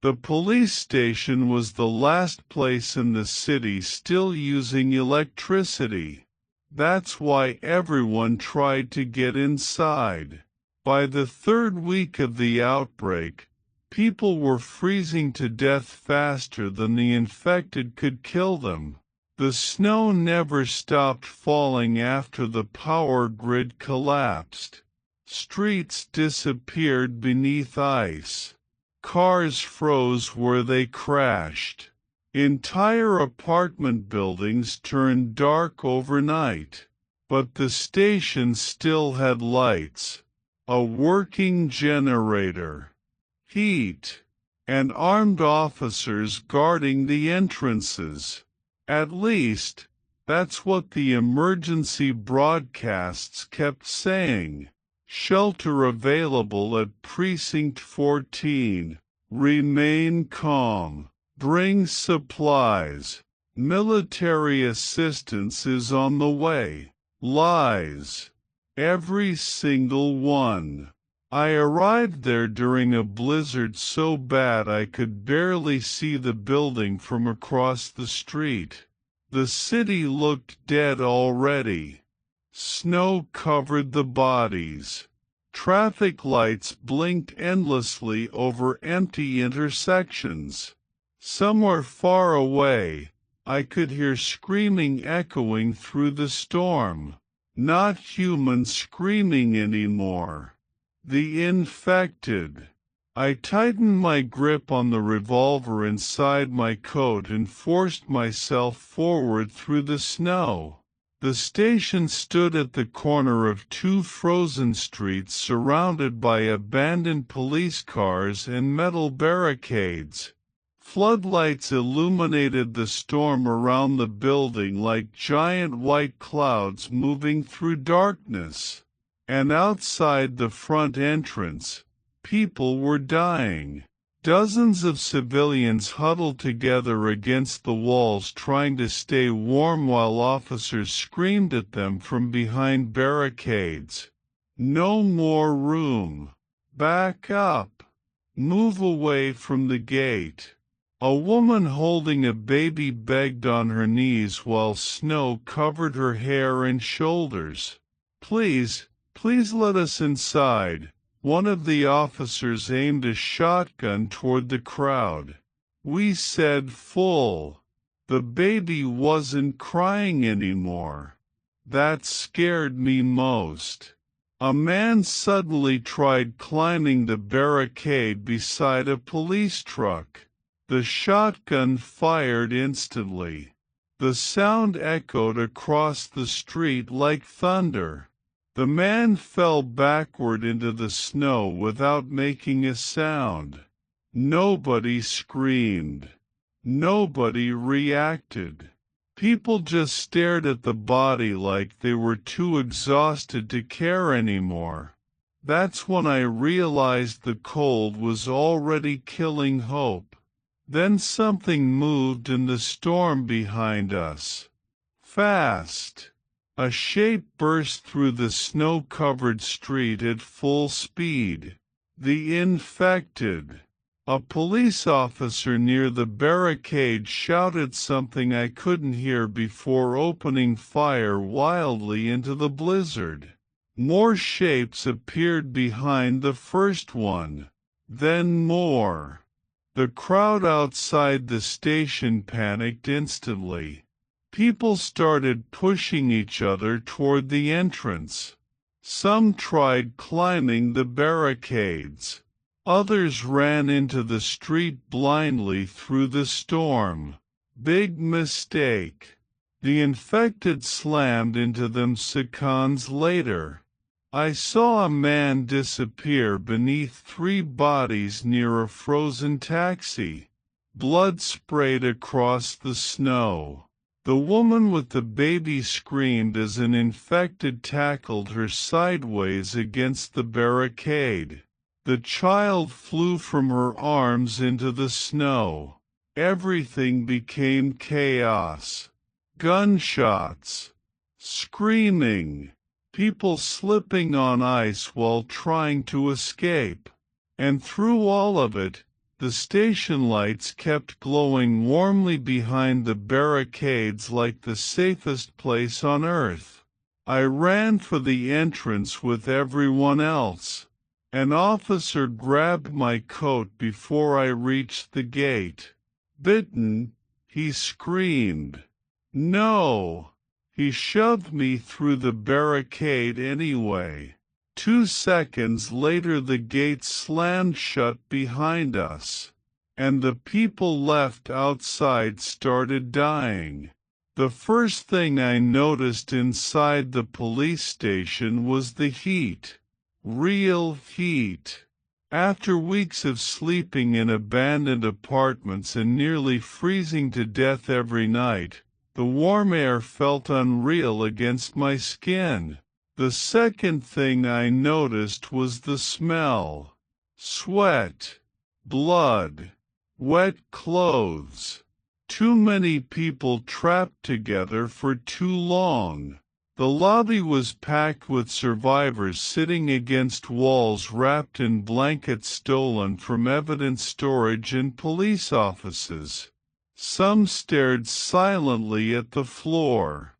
The police station was the last place in the city still using electricity. That's why everyone tried to get inside. By the third week of the outbreak, people were freezing to death faster than the infected could kill them. The snow never stopped falling after the power grid collapsed. Streets disappeared beneath ice. Cars froze where they crashed. Entire apartment buildings turned dark overnight. But the station still had lights, a working generator, heat, and armed officers guarding the entrances. At least, that's what the emergency broadcasts kept saying. Shelter available at Precinct 14. Remain calm. Bring supplies. Military assistance is on the way. Lies. Every single one. I arrived there during a blizzard so bad I could barely see the building from across the street. The city looked dead already. Snow covered the bodies. Traffic lights blinked endlessly over empty intersections. Somewhere far away, I could hear screaming echoing through the storm. Not human screaming anymore. The infected. I tightened my grip on the revolver inside my coat and forced myself forward through the snow. The station stood at the corner of two frozen streets surrounded by abandoned police cars and metal barricades. Floodlights illuminated the storm around the building like giant white clouds moving through darkness. And outside the front entrance, people were dying. Dozens of civilians huddled together against the walls trying to stay warm while officers screamed at them from behind barricades. No more room. Back up. Move away from the gate. A woman holding a baby begged on her knees while snow covered her hair and shoulders. Please let us inside. One of the officers aimed a shotgun toward the crowd. We said full. The baby wasn't crying anymore. That scared me most. A man suddenly tried climbing the barricade beside a police truck. The shotgun fired instantly. The sound echoed across the street like thunder. The man fell backward into the snow without making a sound. Nobody screamed. Nobody reacted. People just stared at the body like they were too exhausted to care anymore. That's when I realized the cold was already killing hope. Then something moved in the storm behind us. Fast. A shape burst through the snow-covered street at full speed. The infected. A police officer near the barricade shouted something I couldn't hear before opening fire wildly into the blizzard. More shapes appeared behind the first one. Then more. The crowd outside the station panicked instantly. People started pushing each other toward the entrance. Some tried climbing the barricades. Others ran into the street blindly through the storm. Big mistake. The infected slammed into them seconds later. I saw a man disappear beneath 3 bodies near a frozen taxi. Blood sprayed across the snow. The woman with the baby screamed as an infected tackled her sideways against the barricade. The child flew from her arms into the snow. Everything became chaos. Gunshots. Screaming. People slipping on ice while trying to escape. And through all of it, The station lights kept glowing warmly behind the barricades like the safest place on earth. I ran for the entrance with everyone else. An officer grabbed my coat before I reached the gate. "Bitten," he screamed. "No." He shoved me through the barricade anyway. 2 seconds later the gate slammed shut behind us, and the people left outside started dying. The first thing I noticed inside the police station was the heat. Real heat. After weeks of sleeping in abandoned apartments and nearly freezing to death every night, the warm air felt unreal against my skin. The second thing I noticed was the smell. Sweat, blood, wet clothes. Too many people trapped together for too long. The lobby was packed with survivors sitting against walls wrapped in blankets stolen from evidence storage in police offices. Some stared silently at the floor.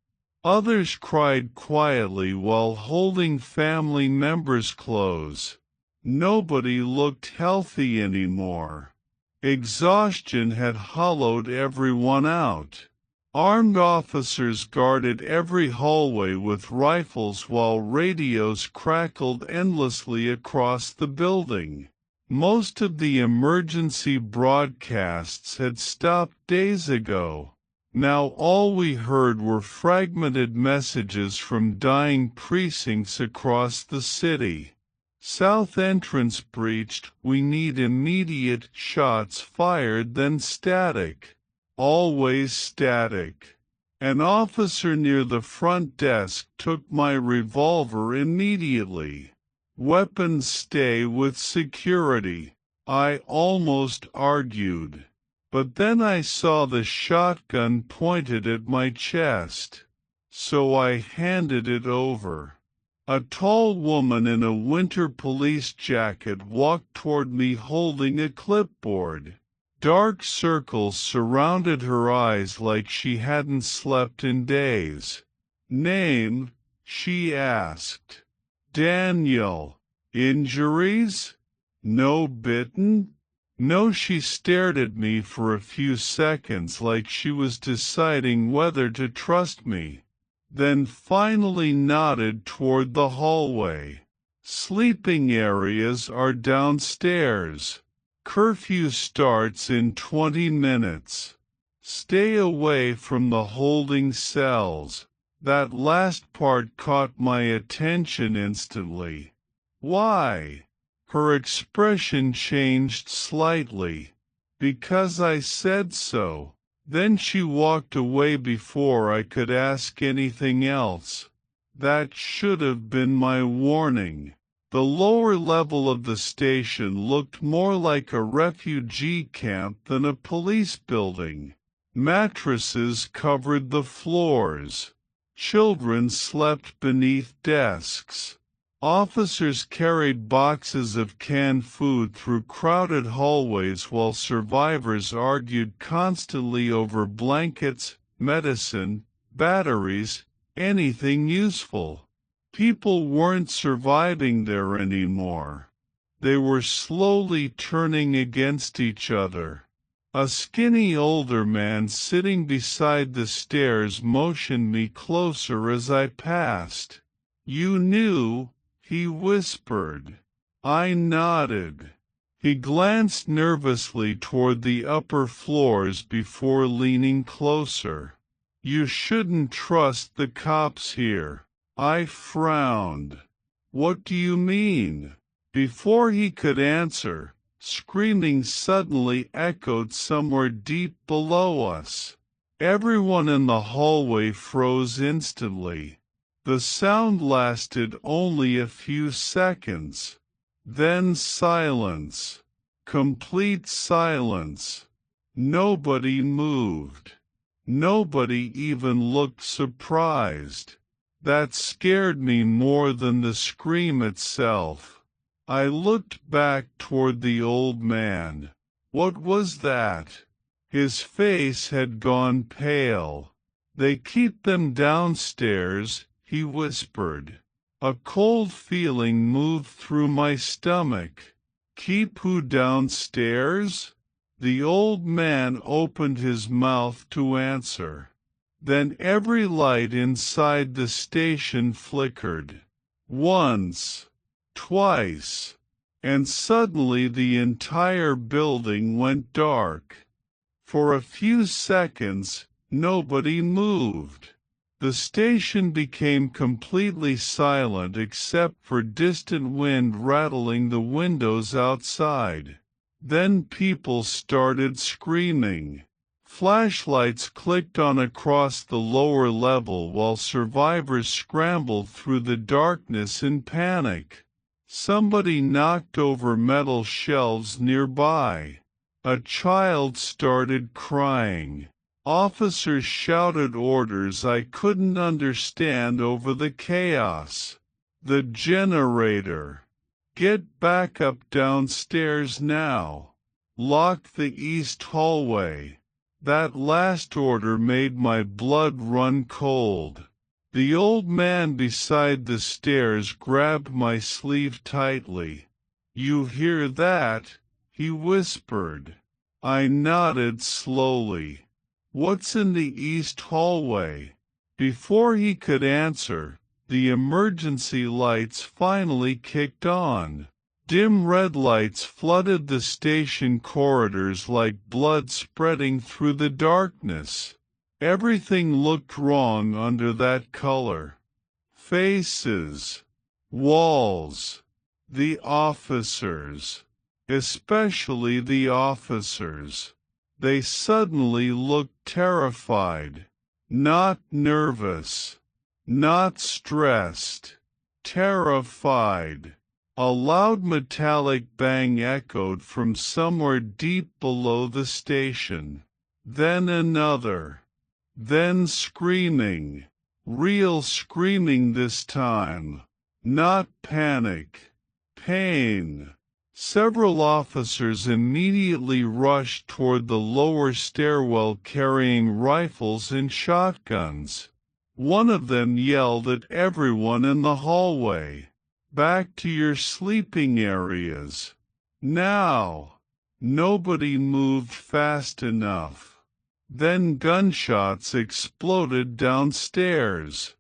Others cried quietly while holding family members close. Nobody looked healthy anymore. Exhaustion had hollowed everyone out. Armed officers guarded every hallway with rifles while radios crackled endlessly across the building. Most of the emergency broadcasts had stopped days ago. Now all we heard were fragmented messages from dying precincts across the city. "South entrance breached, we need immediate." Shots fired, then static. Always static. An officer near the front desk took my revolver immediately. "Weapons stay with security," I almost argued. But then I saw the shotgun pointed at my chest. So I handed it over. A tall woman in a winter police jacket walked toward me holding a clipboard. Dark circles surrounded her eyes like she hadn't slept in days. "Name?" she asked. "Daniel." "Injuries?" "No bitten?" "No." She stared at me for a few seconds like she was deciding whether to trust me, then finally nodded toward the hallway. "Sleeping areas are downstairs. Curfew starts in 20 minutes. Stay away from the holding cells." That last part caught my attention instantly. "Why?" Her expression changed slightly. "Because I said so." Then she walked away before I could ask anything else. That should have been my warning. The lower level of the station looked more like a refugee camp than a police building. Mattresses covered the floors. Children slept beneath desks. Officers carried boxes of canned food through crowded hallways while survivors argued constantly over blankets, medicine, batteries, anything useful. People weren't surviving there anymore. They were slowly turning against each other. A skinny older man sitting beside the stairs motioned me closer as I passed. "You knew?" he whispered. I nodded. He glanced nervously toward the upper floors before leaning closer. "You shouldn't trust the cops here." I frowned. "What do you mean?" Before he could answer, screaming suddenly echoed somewhere deep below us. Everyone in the hallway froze instantly. The sound lasted only a few seconds. Then silence. Complete silence. Nobody moved. Nobody even looked surprised. That scared me more than the scream itself. I looked back toward the old man. What was that? His face had gone pale. They keep them downstairs, he whispered. A cold feeling moved through my stomach. Keep who downstairs? The old man opened his mouth to answer. Then every light inside the station flickered. Once, twice, and suddenly the entire building went dark. For a few seconds, nobody moved. The station became completely silent except for distant wind rattling the windows outside. Then people started screaming. Flashlights clicked on across the lower level while survivors scrambled through the darkness in panic. Somebody knocked over metal shelves nearby. A child started crying. Officers shouted orders I couldn't understand over the chaos. The generator. Get back up downstairs now. Lock the east hallway. That last order made my blood run cold. The old man beside the stairs grabbed my sleeve tightly. You hear that? He whispered. I nodded slowly. What's in the east hallway? Before he could answer, the emergency lights finally kicked on. Dim red lights flooded the station corridors like blood spreading through the darkness. Everything looked wrong under that color. Faces, walls, the officers, especially the officers. They suddenly looked terrified, not nervous, not stressed, terrified. A loud metallic bang echoed from somewhere deep below the station. Then another. Then screaming. Real screaming this time. Not panic. Pain. Several officers immediately rushed toward the lower stairwell carrying rifles and shotguns. One of them yelled at everyone in the hallway. Back to your sleeping areas. Now. Nobody moved fast enough. Then gunshots exploded downstairs.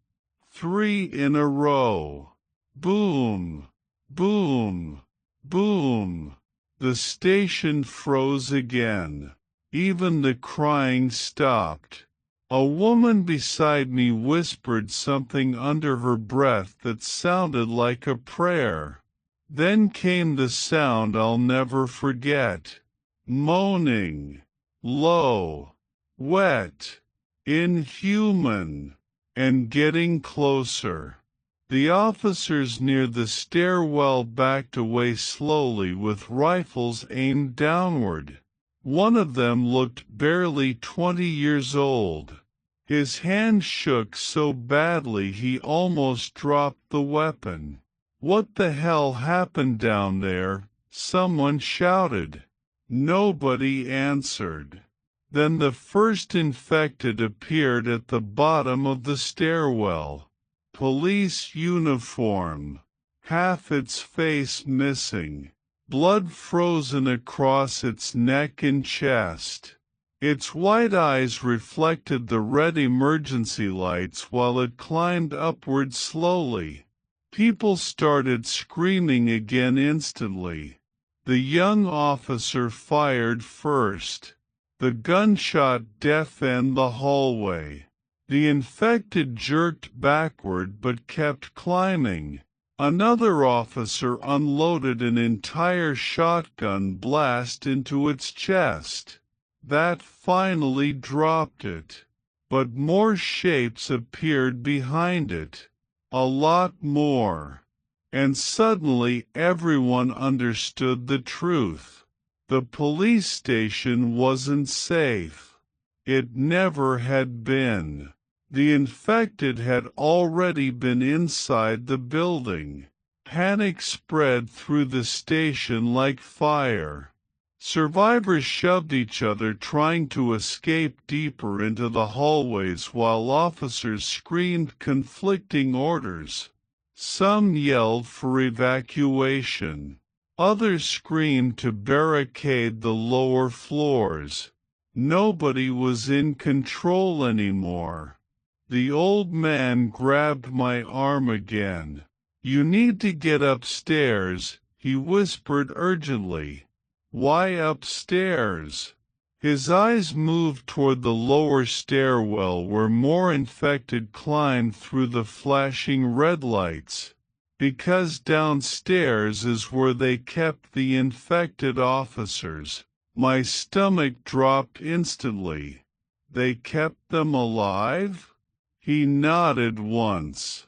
3 in a row. Boom. Boom. Boom. The station froze again. Even the crying stopped. A woman beside me whispered something under her breath that sounded like a prayer. Then came the sound I'll never forget. Moaning. Low. Wet. Inhuman. And getting closer. The officers near the stairwell backed away slowly with rifles aimed downward. One of them looked barely 20 years old. His hand shook so badly he almost dropped the weapon. What the hell happened down there? Someone shouted. Nobody answered. Then the first infected appeared at the bottom of the stairwell. Police uniform. Half its face missing. Blood frozen across its neck and chest. Its white eyes reflected the red emergency lights while it climbed upward slowly. People started screaming again instantly. The young officer fired first. The gunshot deafened the hallway. The infected jerked backward but kept climbing. Another officer unloaded an entire shotgun blast into its chest. That finally dropped it. But more shapes appeared behind it. A lot more. And suddenly everyone understood the truth. The police station wasn't safe. It never had been. The infected had already been inside the building. Panic spread through the station like fire. Survivors shoved each other trying to escape deeper into the hallways while officers screamed conflicting orders. Some yelled for evacuation. Others screamed to barricade the lower floors. Nobody was in control anymore. The old man grabbed my arm again. "You need to get upstairs," he whispered urgently. "Why upstairs?" His eyes moved toward the lower stairwell where more infected climbed through the flashing red lights. "Because downstairs is where they kept the infected officers." My stomach dropped instantly. "They kept them alive?" He nodded once.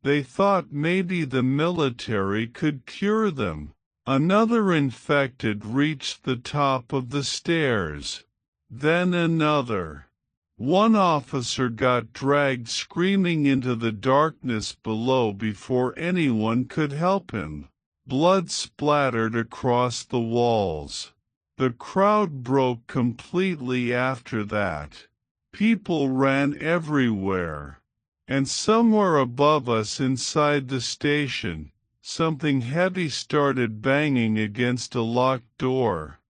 "They thought maybe the military could cure them." Another infected reached the top of the stairs. Then another. One officer got dragged screaming into the darkness below before anyone could help him. Blood splattered across the walls. The crowd broke completely after that. People ran everywhere. And somewhere above us inside the station, something heavy started banging against a locked door.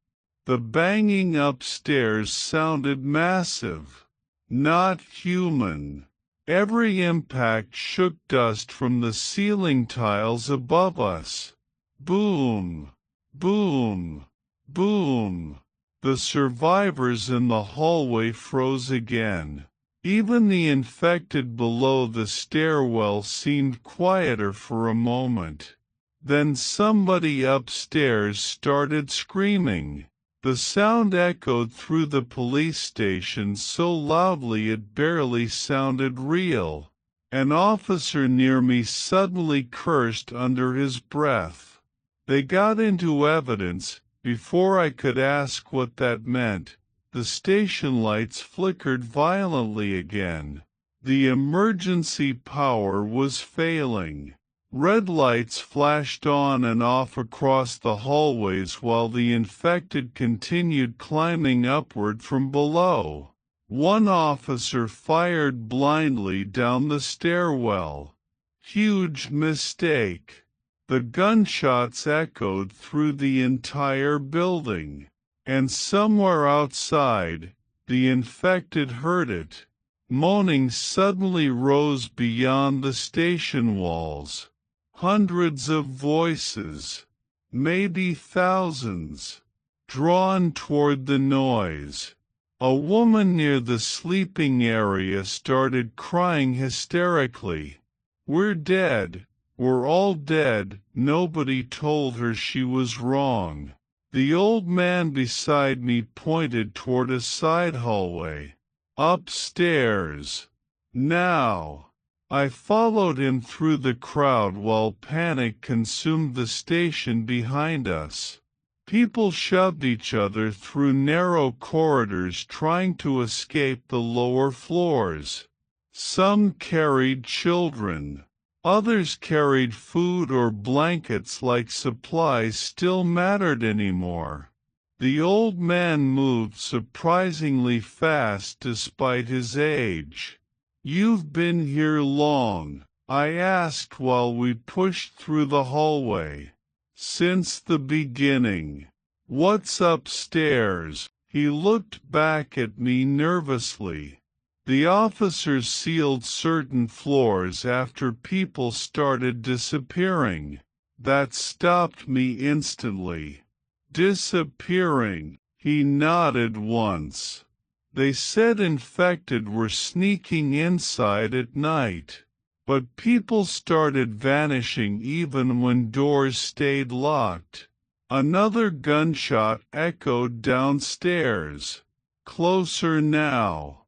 The banging upstairs sounded massive, not human. Every impact shook dust from the ceiling tiles above us. Boom, boom, boom. The survivors in the hallway froze again. Even the infected below the stairwell seemed quieter for a moment. Then somebody upstairs started screaming. The sound echoed through the police station so loudly it barely sounded real. An officer near me suddenly cursed under his breath. They got into evidence. Before I could ask what that meant, the station lights flickered violently again. The emergency power was failing. Red lights flashed on and off across the hallways while the infected continued climbing upward from below. One officer fired blindly down the stairwell. Huge mistake. The gunshots echoed through the entire building. And somewhere outside, the infected heard it. Moaning suddenly rose beyond the station walls. Hundreds of voices, maybe thousands, drawn toward the noise. A woman near the sleeping area started crying hysterically. "We're dead. We're all dead." Nobody told her she was wrong. The old man beside me pointed toward a side hallway. "Upstairs. Now." I followed him through the crowd while panic consumed the station behind us. People shoved each other through narrow corridors trying to escape the lower floors. Some carried children. Others carried food or blankets like supplies still mattered anymore. The old man moved surprisingly fast despite his age. "You've been here long?" I asked while we pushed through the hallway. "Since the beginning." "What's upstairs?" He looked back at me nervously. The officers sealed certain floors after people started disappearing. That stopped me instantly. "Disappearing?" He nodded once. "They said infected were sneaking inside at night. But people started vanishing even when doors stayed locked." Another gunshot echoed downstairs. Closer now.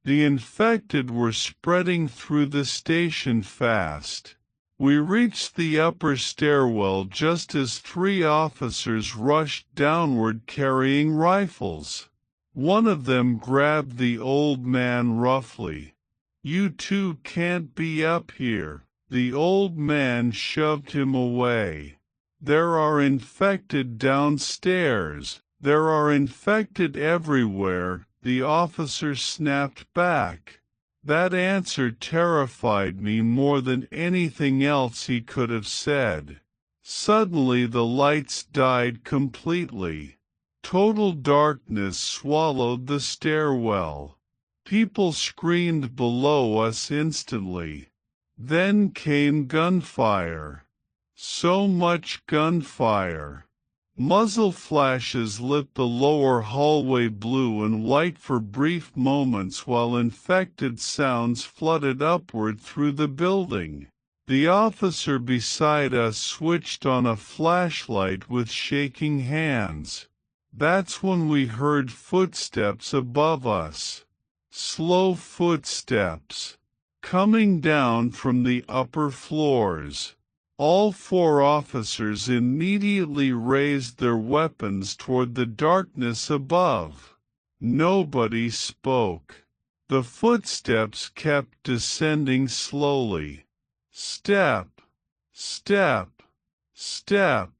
The infected were spreading through the station fast. We reached the upper stairwell just as 3 officers rushed downward carrying rifles. One of them grabbed the old man roughly. "You two can't be up here." The old man shoved him away. "There are infected downstairs." There are infected everywhere, the officer snapped back. That answer terrified me more than anything else he could have said. Suddenly the lights died completely. Total darkness swallowed the stairwell. People screamed below us instantly. Then came gunfire. So much gunfire. Muzzle flashes lit the lower hallway blue and white for brief moments while infected sounds flooded upward through the building. The officer beside us switched on a flashlight with shaking hands. That's when we heard footsteps above us. Slow footsteps. Coming down from the upper floors. All 4 officers immediately raised their weapons toward the darkness above. Nobody spoke. The footsteps kept descending slowly. Step, step, step.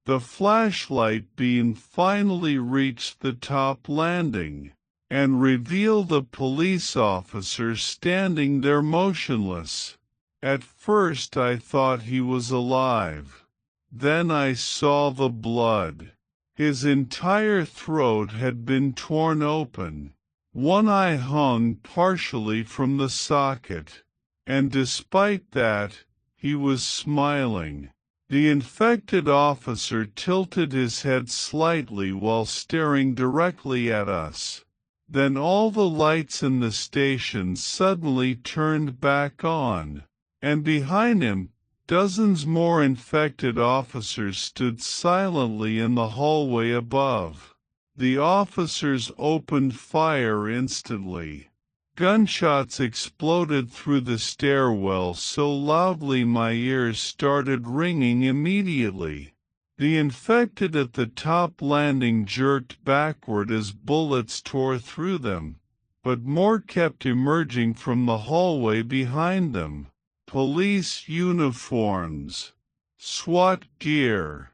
The flashlight beam finally reached the top landing and revealed a police officer standing there motionless. At first I thought he was alive. Then I saw the blood. His entire throat had been torn open. One eye hung partially from the socket. And despite that, he was smiling. The infected officer tilted his head slightly while staring directly at us. Then all the lights in the station suddenly turned back on. And behind him, dozens more infected officers stood silently in the hallway above. The officers opened fire instantly. Gunshots exploded through the stairwell so loudly my ears started ringing immediately. The infected at the top landing jerked backward as bullets tore through them, but more kept emerging from the hallway behind them. Police uniforms, SWAT gear,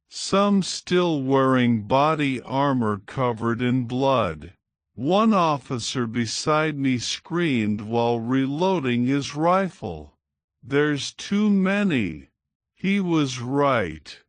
some still wearing body armor covered in blood. One officer beside me screamed while reloading his rifle. "There's too many." He was right.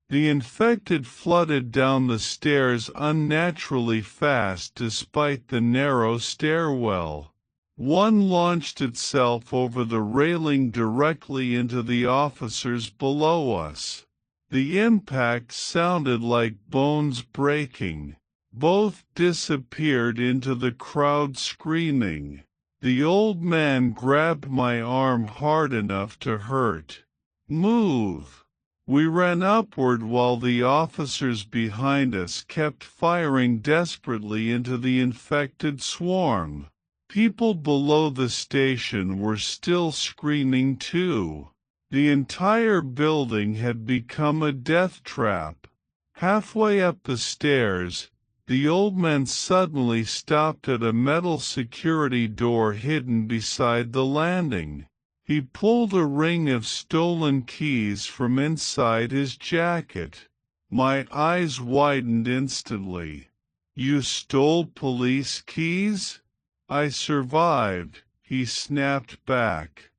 The infected flooded down the stairs unnaturally fast despite the narrow stairwell. One launched itself over the railing directly into the officers below us. The impact sounded like bones breaking. Both disappeared into the crowd screaming. The old man grabbed my arm hard enough to hurt. "Move!" We ran upward while the officers behind us kept firing desperately into the infected swarm. People below the station were still screaming too. The entire building had become a death trap. Halfway up the stairs, the old man suddenly stopped at a metal security door hidden beside the landing. He pulled a ring of stolen keys from inside his jacket. My eyes widened instantly. "You stole police keys?" "I survived," he snapped back.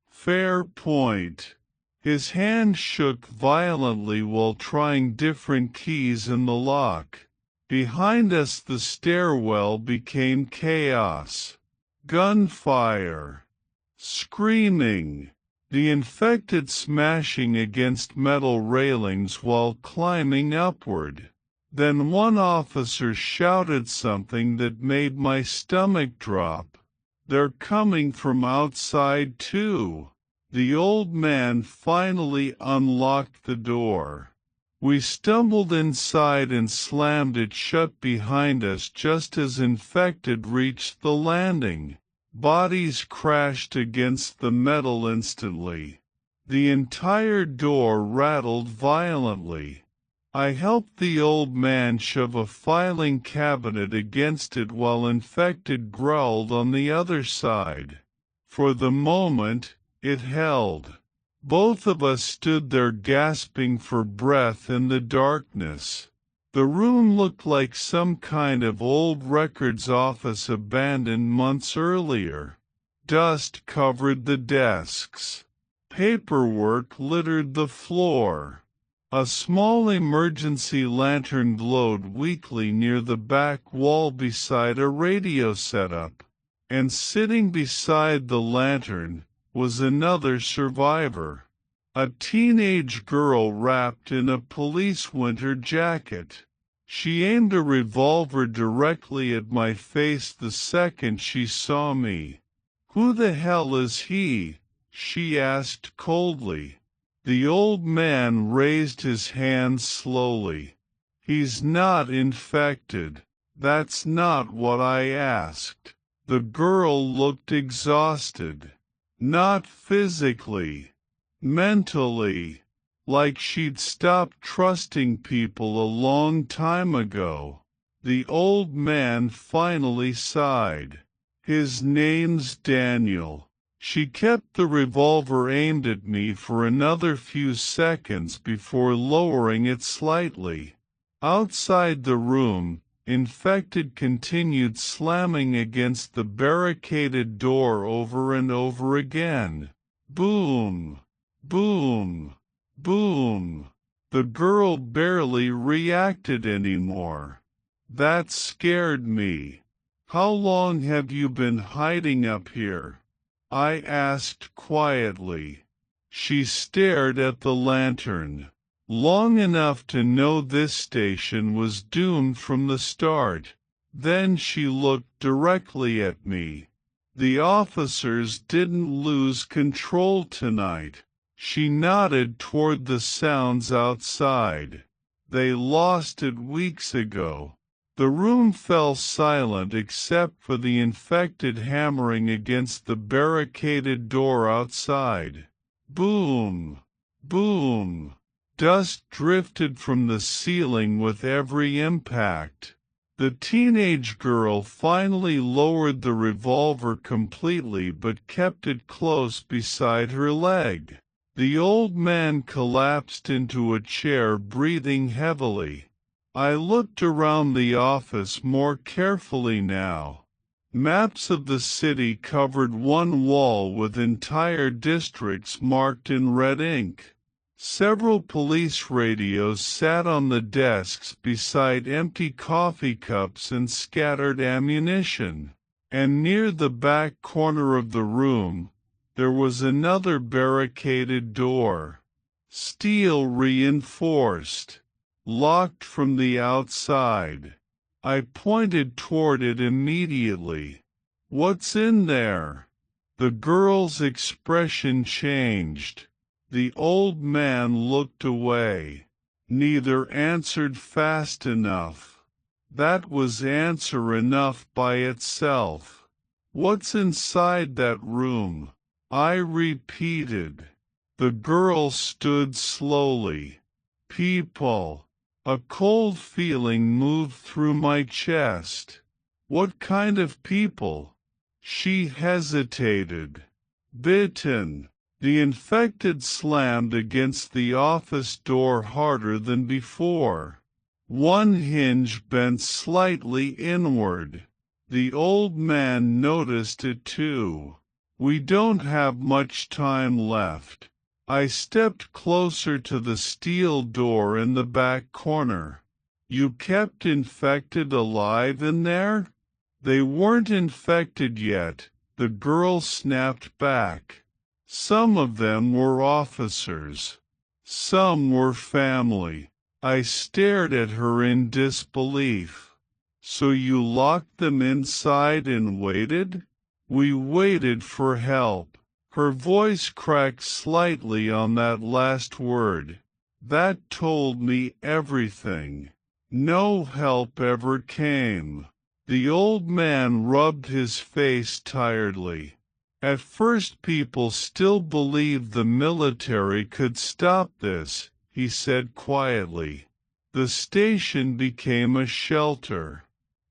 "Fair point." His hand shook violently while trying different keys in the lock. Behind us the stairwell became chaos. Gunfire. Screaming. The infected smashing against metal railings while climbing upward. Then one officer shouted something that made my stomach drop. "They're coming from outside too." The old man finally unlocked the door. We stumbled inside and slammed it shut behind us just as infected reached the landing. Bodies crashed against the metal instantly. The entire door rattled violently. I helped the old man shove a filing cabinet against it while infected growled on the other side. For the moment, it held. Both of us stood there gasping for breath in the darkness. The room looked like some kind of old records office abandoned months earlier. Dust covered the desks. Paperwork littered the floor. A small emergency lantern glowed weakly near the back wall beside a radio setup. And sitting beside the lantern was another survivor. A teenage girl wrapped in a police winter jacket. She aimed a revolver directly at my face the second she saw me. "Who the hell is he?" she asked coldly. The old man raised his hand slowly. "He's not infected." "That's not what I asked." The girl looked exhausted. "Not physically. Mentally. Like she'd stopped trusting people a long time ago." The old man finally sighed. "His name's Daniel." She kept the revolver aimed at me for another few seconds before lowering it slightly. Outside the room, infected continued slamming against the barricaded door over and over again. Boom! Boom! Boom! The girl barely reacted anymore. That scared me. "How long have you been hiding up here?" I asked quietly. She stared at the lantern. "Long enough to know this station was doomed from the start." Then she looked directly at me. "The officers didn't lose control tonight." She nodded toward the sounds outside. "They lost it weeks ago." The room fell silent except for the infected hammering against the barricaded door outside. Boom! Boom! Dust drifted from the ceiling with every impact. The teenage girl finally lowered the revolver completely but kept it close beside her leg. The old man collapsed into a chair, breathing heavily. I looked around the office more carefully now. Maps of the city covered one wall with entire districts marked in red ink. Several police radios sat on the desks beside empty coffee cups and scattered ammunition. And near the back corner of the room, there was another barricaded door. Steel reinforced. Locked from the outside. I pointed toward it immediately. "What's in there?" The girl's expression changed. The old man looked away. Neither answered fast enough. That was answer enough by itself. "What's inside that room?" I repeated. The girl stood slowly. "People." A cold feeling moved through my chest. "What kind of people?" She hesitated. "Bitten." The infected slammed against the office door harder than before. One hinge bent slightly inward. The old man noticed it too. "We don't have much time left." I stepped closer to the steel door in the back corner. "You kept infected alive in there?" "They weren't infected yet," the girl snapped back. "Some of them were officers. Some were family." I stared at her in disbelief. "So you locked them inside and waited?" "We waited for help." Her voice cracked slightly on that last word. That told me everything. No help ever came. The old man rubbed his face tiredly. "At first people still believed the military could stop this," he said quietly. "The station became a shelter.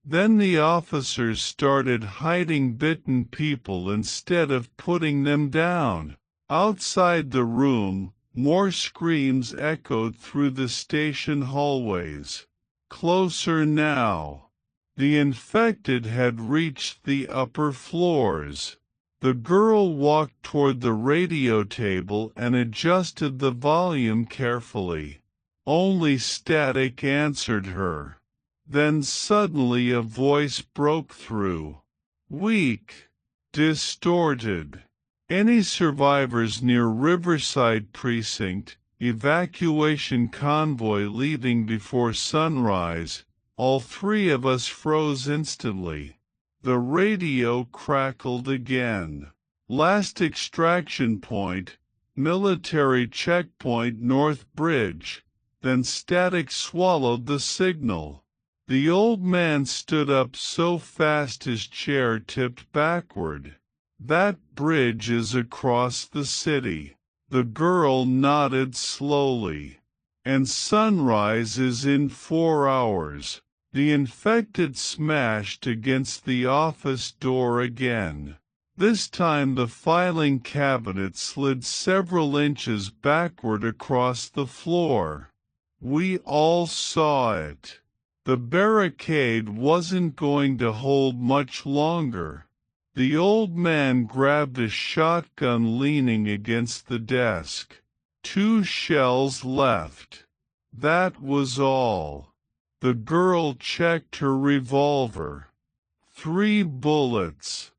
Then the officers started hiding bitten people instead of putting them down." Outside the room, more screams echoed through the station hallways. Closer now. The infected had reached the upper floors. The girl walked toward the radio table and adjusted the volume carefully. Only static answered her. Then suddenly a voice broke through. Weak. Distorted. Any survivors near Riverside Precinct, evacuation convoy leaving before sunrise, all three of us froze instantly. The radio crackled again. Last extraction point, military checkpoint North Bridge. Then static swallowed the signal. The old man stood up so fast his chair tipped backward. That bridge is across the city. The girl nodded slowly. And sunrise is in 4 hours. The infected smashed against the office door again. This time the filing cabinet slid several inches backward across the floor. We all saw it. The barricade wasn't going to hold much longer. The old man grabbed a shotgun leaning against the desk. 2 shells left. That was all. The girl checked her revolver. 3 bullets.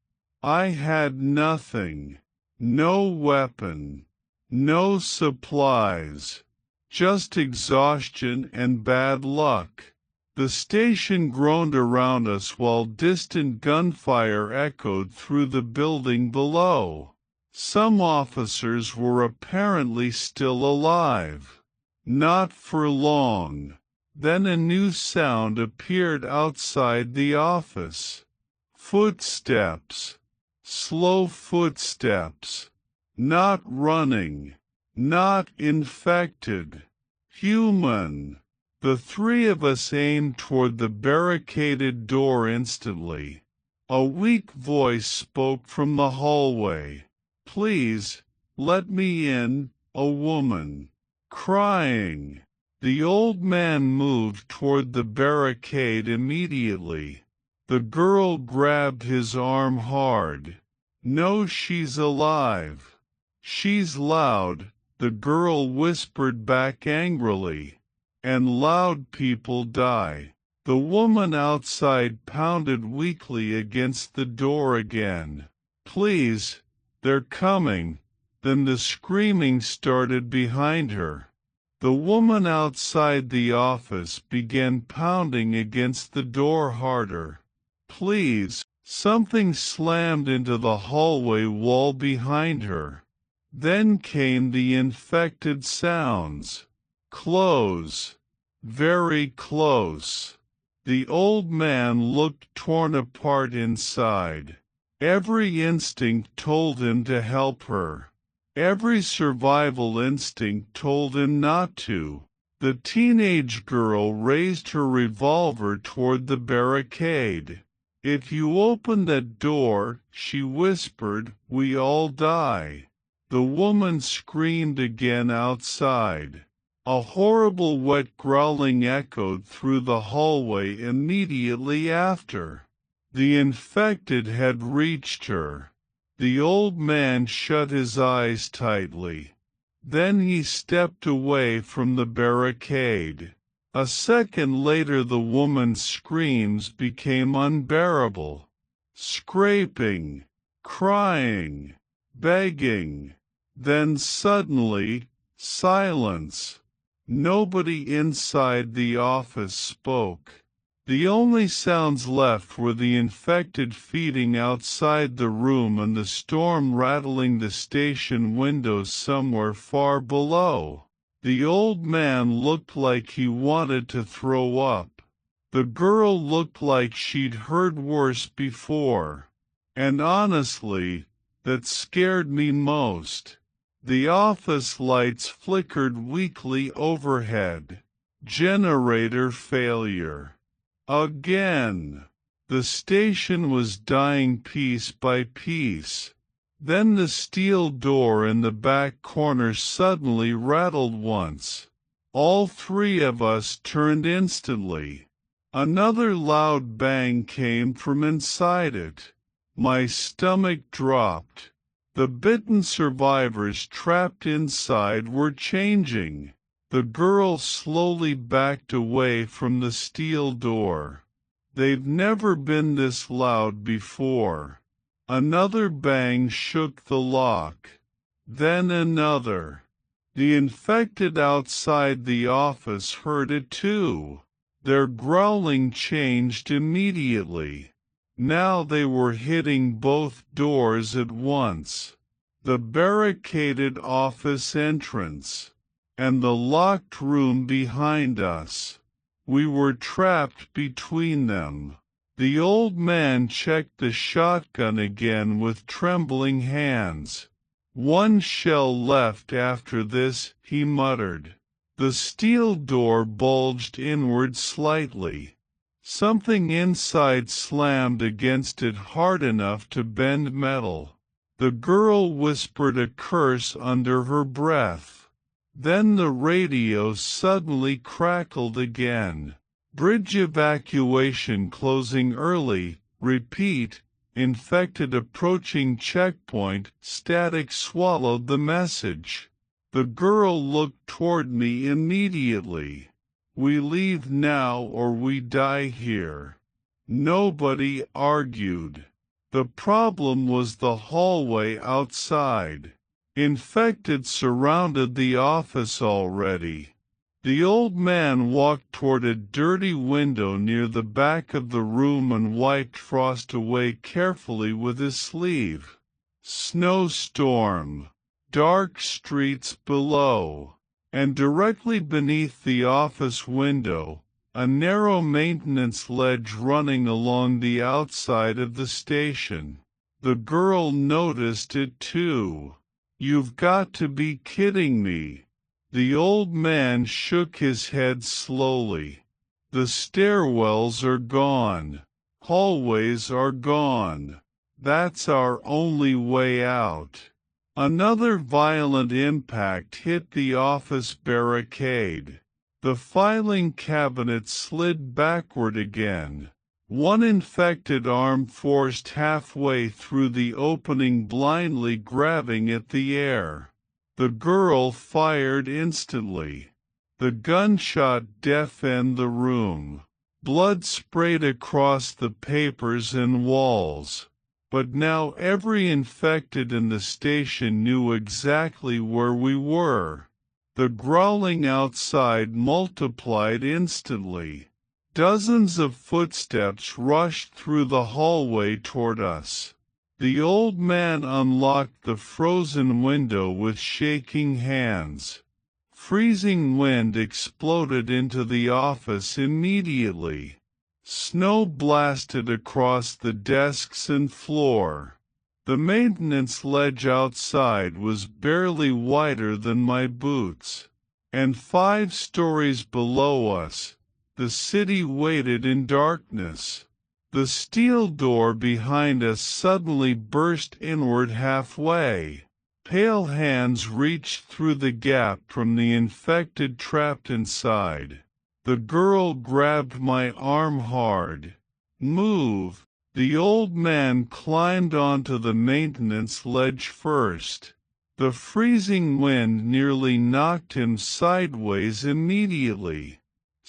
I had nothing. No weapon. No supplies. Just exhaustion and bad luck. The station groaned around us while distant gunfire echoed through the building below. Some officers were apparently still alive. Not for long. Then a new sound appeared outside the office. Footsteps. Slow footsteps. Not running. Not infected. Human. The 3 of us aimed toward the barricaded door instantly. A weak voice spoke from the hallway. Please, let me in, a woman. Crying. The old man moved toward the barricade immediately. The girl grabbed his arm hard. No, she's alive. She's loud. The girl whispered back angrily. And loud people die. The woman outside pounded weakly against the door again. Please, they're coming. Then the screaming started behind her. The woman outside the office began pounding against the door harder. Please, something slammed into the hallway wall behind her. Then came the infected sounds. Close. Very close. The old man looked torn apart inside. Every instinct told him to help her. Every survival instinct told him not to. The teenage girl raised her revolver toward the barricade. If you open that door, she whispered, we all die. The woman screamed again outside. A horrible wet growling echoed through the hallway immediately after. The infected had reached her. The old man shut his eyes tightly. Then he stepped away from the barricade. A second later the woman's screams became unbearable. Scraping, crying, begging. Then suddenly, silence. Nobody inside the office spoke. The only sounds left were the infected feeding outside the room and the storm rattling the station windows somewhere far below. The old man looked like he wanted to throw up. The girl looked like she'd heard worse before. And honestly, that scared me most. The office lights flickered weakly overhead. Generator failure. Again. The station was dying piece by piece. Then the steel door in the back corner suddenly rattled once. All three of us turned instantly. Another loud bang came from inside it. My stomach dropped. The bitten survivors trapped inside were changing. The girl slowly backed away from the steel door. They've never been this loud before. Another bang shook the lock. Then another. The infected outside the office heard it too. Their growling changed immediately. Now they were hitting both doors at once. The barricaded office entrance, and the locked room behind us. We were trapped between them. The old man checked the shotgun again with trembling hands. "One shell left after this," he muttered. The steel door bulged inward slightly. Something inside slammed against it hard enough to bend metal. The girl whispered a curse under her breath. Then the radio suddenly crackled again. "Bridge evacuation closing early. Repeat. Infected approaching checkpoint." Static swallowed the message. The girl looked toward me immediately. "We leave now or we die here." Nobody argued. The problem was the hallway outside. Infected surrounded the office already. The old man walked toward a dirty window near the back of the room and wiped frost away carefully with his sleeve. Snowstorm. Dark streets below. And directly beneath the office window, a narrow maintenance ledge running along the outside of the station. The girl noticed it too. "You've got to be kidding me." The old man shook his head slowly. "The stairwells are gone. Hallways are gone. That's our only way out." Another violent impact hit the office barricade. The filing cabinet slid backward again. One infected arm forced halfway through the opening, blindly grabbing at the air. The girl fired instantly. The gunshot deafened the room. Blood sprayed across the papers and walls. But now every infected in the station knew exactly where we were. The growling outside multiplied instantly. Dozens of footsteps rushed through the hallway toward us. The old man unlocked the frozen window with shaking hands. Freezing wind exploded into the office immediately. Snow blasted across the desks and floor. The maintenance ledge outside was barely wider than my boots. And 5 stories below us, the city waited in darkness. The steel door behind us suddenly burst inward halfway. Pale hands reached through the gap from the infected trapped inside. The girl grabbed my arm hard. "Move." The old man climbed onto the maintenance ledge first. The freezing wind nearly knocked him sideways immediately.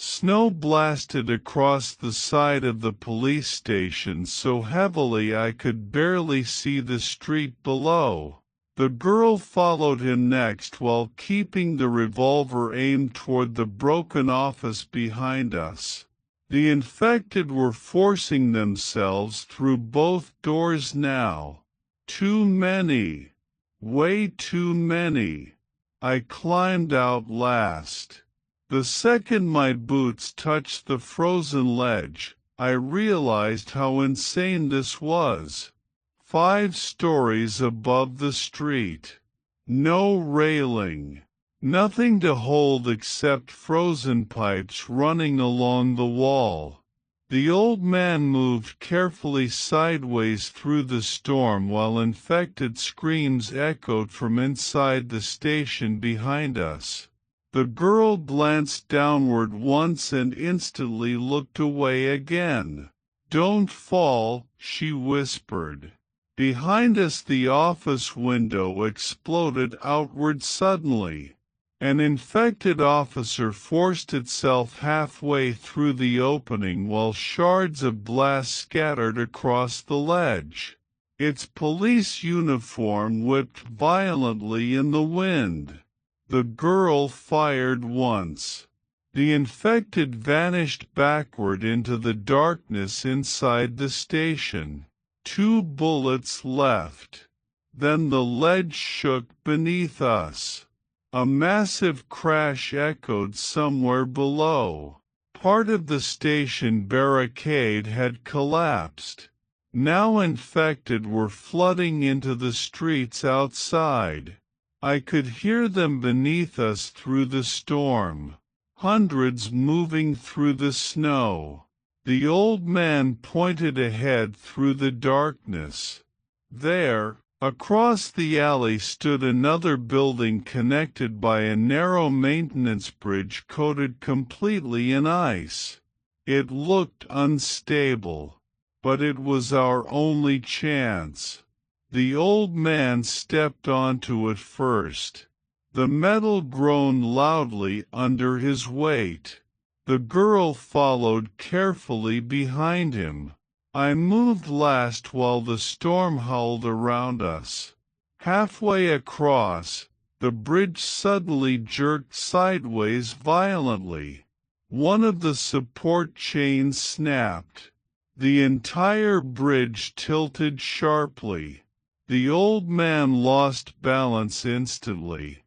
Snow blasted across the side of the police station so heavily I could barely see the street below. The girl followed him next while keeping the revolver aimed toward the broken office behind us. The infected were forcing themselves through both doors now. Too many. Way too many. I climbed out last. The second my boots touched the frozen ledge, I realized how insane this was. 5 stories above the street. No railing. Nothing to hold except frozen pipes running along the wall. The old man moved carefully sideways through the storm while infected screams echoed from inside the station behind us. The girl glanced downward once and instantly looked away again. "Don't fall," she whispered. Behind us the office window exploded outward suddenly. An infected officer forced itself halfway through the opening while shards of glass scattered across the ledge. Its police uniform whipped violently in the wind. The girl fired once. The infected vanished backward into the darkness inside the station. 2 bullets left. Then the ledge shook beneath us. A massive crash echoed somewhere below. Part of the station barricade had collapsed. Now infected were flooding into the streets outside. I could hear them beneath us through the storm. Hundreds moving through the snow. The old man pointed ahead through the darkness. There, across the alley stood another building connected by a narrow maintenance bridge coated completely in ice. It looked unstable, but it was our only chance. The old man stepped onto it first. The metal groaned loudly under his weight. The girl followed carefully behind him. I moved last while the storm howled around us. Halfway across, the bridge suddenly jerked sideways violently. One of the support chains snapped. The entire bridge tilted sharply. The old man lost balance instantly.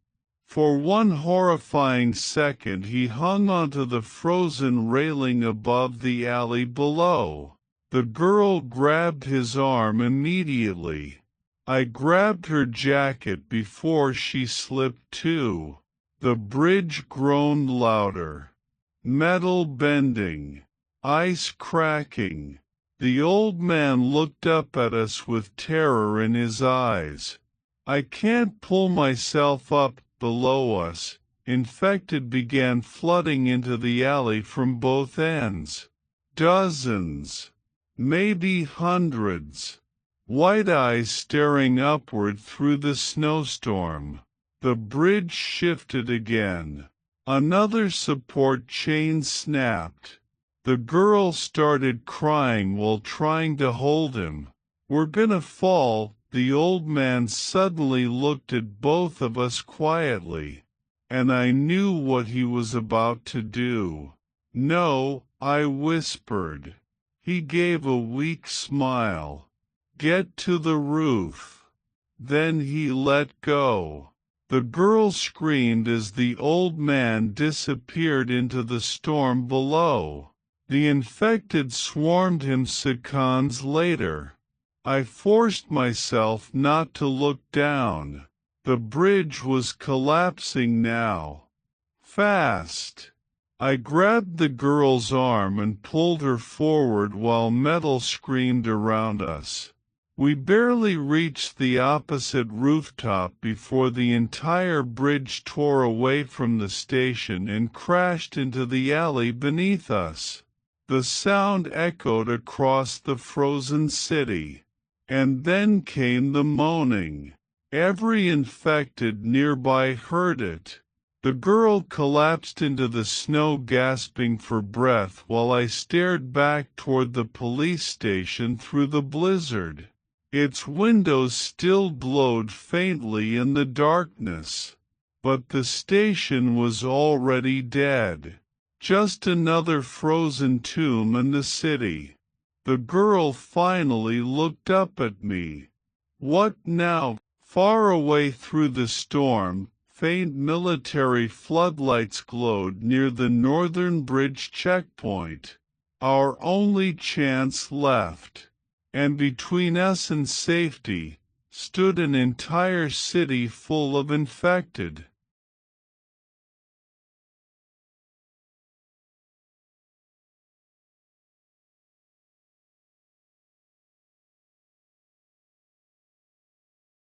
For one horrifying second he hung onto the frozen railing above the alley below. The girl grabbed his arm immediately. I grabbed her jacket before she slipped too. The bridge groaned louder. Metal bending. Ice cracking. The old man looked up at us with terror in his eyes. I can't pull myself up. Below us, infected began flooding into the alley from both ends. Dozens, maybe hundreds. White eyes staring upward through the snowstorm. The bridge shifted again. Another support chain snapped. The girl started crying while trying to hold him. "We're gonna fall." The old man suddenly looked at both of us quietly, and I knew what he was about to do. "No," I whispered. He gave a weak smile. "Get to the roof." Then he let go. The girl screamed as the old man disappeared into the storm below. The infected swarmed him seconds later. I forced myself not to look down. The bridge was collapsing now. Fast. I grabbed the girl's arm and pulled her forward while metal screamed around us. We barely reached the opposite rooftop before the entire bridge tore away from the station and crashed into the alley beneath us. The sound echoed across the frozen city. And then came the moaning. Every infected nearby heard it. The girl collapsed into the snow gasping for breath while I stared back toward the police station through the blizzard. Its windows still glowed faintly in the darkness. But the station was already dead. Just another frozen tomb in the city. The girl finally looked up at me. "What now?" Far away through the storm, faint military floodlights glowed near the northern bridge checkpoint. Our only chance left. And between us and safety stood an entire city full of infected.